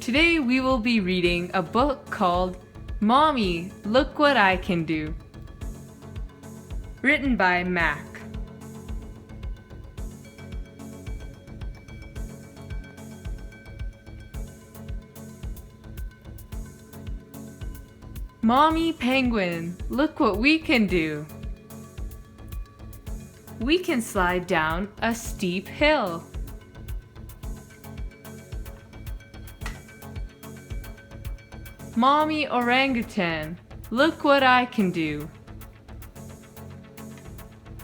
Today we will be reading a book called Mommy, Look What I Can Do, written by Mack. Mommy Penguin, look what we can do. We can slide down a steep hill. Mommy Orangutan, look what I can do.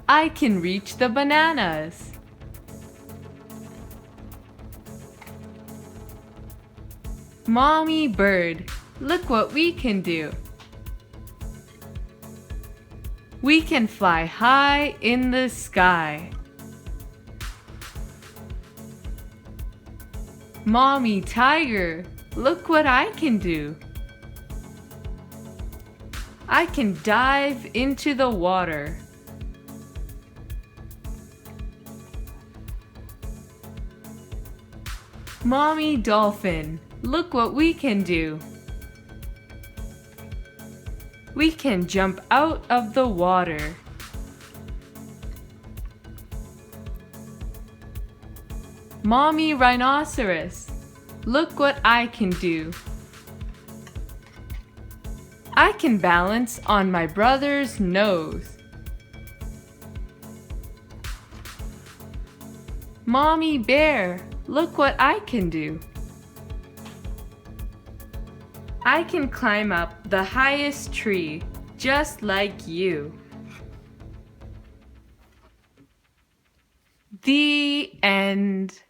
I can reach the bananas. Mommy Bird, look what we can do. We can fly high in the sky. Mommy Tiger, look what I can do. I can dive into the water. Mommy Dolphin, look what we can do. We can jump out of the water. Mommy Rhinoceros, look what I can do. I can balance on my brother's nose. Mommy Bear, look what I can do. I can climb up the highest tree, just like you. The end.